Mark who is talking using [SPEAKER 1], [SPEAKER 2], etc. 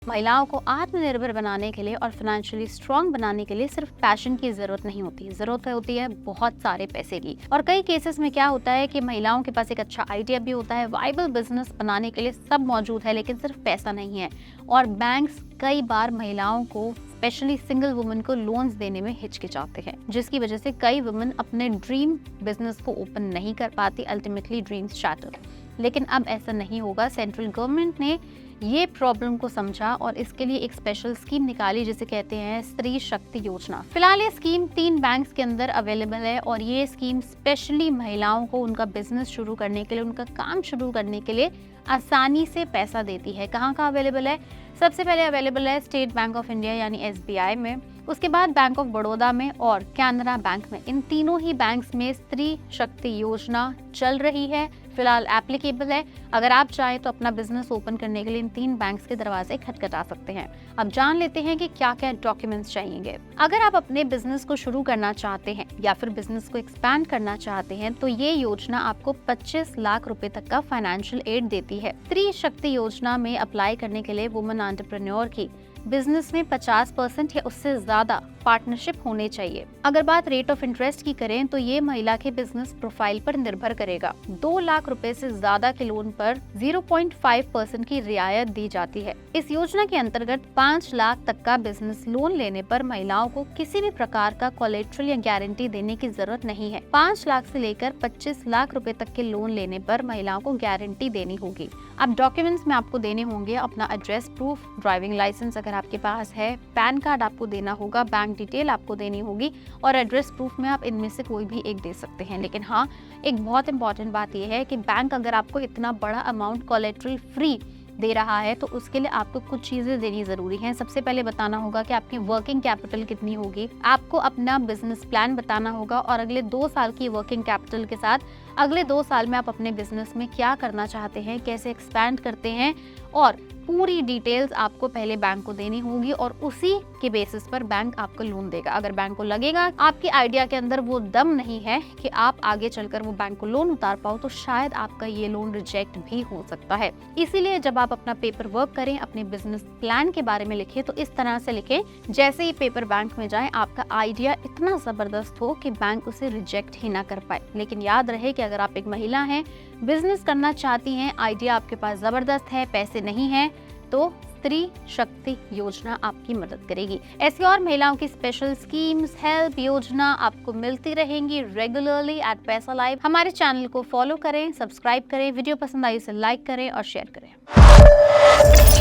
[SPEAKER 1] महिलाओं को आत्मनिर्भर बनाने के लिए और फाइनेंशियली स्ट्रांग बनाने के लिए सिर्फ पैशन की जरूरत नहीं होती, जरूरत होती है बहुत सारे पैसे की। और कई केसेस में क्या होता है कि महिलाओं के पास एक अच्छा आइडिया भी होता है, वाइबल बिजनेस बनाने के लिए सब मौजूद है, लेकिन सिर्फ पैसा नहीं है। और बैंक्स कई बार महिलाओं को, स्पेशली सिंगल वुमेन को लोन्स देने में हिचकिचाते हैं, जिसकी वजह से कई वुमेन अपने ड्रीम बिजनेस को ओपन नहीं कर पाती, अल्टीमेटली ड्रीम्स शैटर। लेकिन अब ऐसा नहीं होगा। सेंट्रल गवर्नमेंट ने ये प्रॉब्लम को समझा और इसके लिए एक स्पेशल स्कीम निकाली जिसे कहते हैं स्त्री शक्ति योजना। फिलहाल ये स्कीम 3 बैंक्स के अंदर अवेलेबल है और ये स्कीम स्पेशली महिलाओं को उनका बिजनेस शुरू करने के लिए, उनका काम शुरू करने के लिए आसानी से पैसा देती है। कहाँ अवेलेबल है? सबसे पहले अवेलेबल है स्टेट बैंक ऑफ इंडिया यानी SBI में, उसके बाद बैंक ऑफ बड़ौदा में और कैनरा बैंक में। इन तीनों ही बैंक्स में स्त्री शक्ति योजना चल रही है, फिलहाल एप्लीकेबल है। अगर आप चाहें तो अपना बिजनेस ओपन करने के लिए इन 3 बैंक्स के दरवाजे खटखटा सकते हैं। अब जान लेते हैं कि क्या क्या डॉक्यूमेंट्स चाहिए। अगर आप अपने बिजनेस को शुरू करना चाहते हैं या फिर बिजनेस को एक्सपैंड करना चाहते हैं तो ये योजना आपको 25 लाख रुपए तक का फाइनेंशियल एड देती है। स्त्री शक्ति योजना में अप्लाई करने के लिए वुमन एंटरप्रेन्योर की बिजनेस में 50% या उससे ज्यादा पार्टनरशिप होने चाहिए। अगर बात रेट ऑफ इंटरेस्ट की करें तो ये महिला के बिजनेस प्रोफाइल पर निर्भर करेगा। 2 लाख रुपए से ज्यादा के लोन पर 0.5% की रियायत दी जाती है। इस योजना के अंतर्गत 5 लाख तक का बिजनेस लोन लेने पर महिलाओं को किसी भी प्रकार का कोलेट्रल या गारंटी देने की जरूरत नहीं है। 5 लाख से लेकर 25 लाख रुपए तक के लोन लेने पर महिलाओं को गारंटी देनी होगी। अब डॉक्यूमेंट्स में आपको देने होंगे अपना एड्रेस प्रूफ, ड्राइविंग लाइसेंस अगर आपके पास है, पैन कार्ड आपको देना होगा, बैंक डिटेल आपको देनी होगी और एड्रेस प्रूफ में आप इनमें से कोई भी एक दे सकते हैं। लेकिन हाँ, एक बहुत इंपॉर्टेंट बात यह है कि बैंक अगर आपको इतना बड़ा अमाउंट कोलेट्रल फ्री दे रहा है तो उसके लिए आपको कुछ चीजें देनी जरूरी हैं। सबसे पहले बताना होगा कि आपकी वर्किंग कैपिटल कितनी होगी, आपको अपना बिजनेस प्लान बताना होगा और अगले 2 साल की वर्किंग कैपिटल के साथ अगले 2 साल में आप अपने बिजनेस में क्या करना चाहते हैं, कैसे एक्सपैंड करते हैं और पूरी डिटेल्स आपको पहले बैंक को देनी होगी और उसी के बेसिस पर बैंक आपको लोन देगा। अगर बैंक को लगेगा आपके आइडिया के अंदर वो दम नहीं है कि आप आगे चलकर वो बैंक को लोन उतार पाओ तो शायद आपका ये लोन रिजेक्ट भी हो सकता है। इसीलिए जब आप अपना पेपर वर्क करें, अपने बिजनेस प्लान के बारे में लिखें तो इस तरह से लिखें जैसे ही पेपर बैंक में जाए आपका आइडिया इतना जबरदस्त हो कि बैंक उसे रिजेक्ट ही ना कर पाए। लेकिन याद रहे कि अगर आप एक महिला हैं, बिजनेस करना चाहती हैं, आइडिया आपके पास जबरदस्त है, पैसे नहीं है, तो स्त्री शक्ति योजना आपकी मदद करेगी। ऐसी और महिलाओं की स्पेशल स्कीम्स, हेल्प योजना आपको मिलती रहेंगी रेगुलरली एट पैसा लाइव। हमारे चैनल को फॉलो करें, सब्सक्राइब करें, वीडियो पसंद आई उसे लाइक करें और शेयर करें।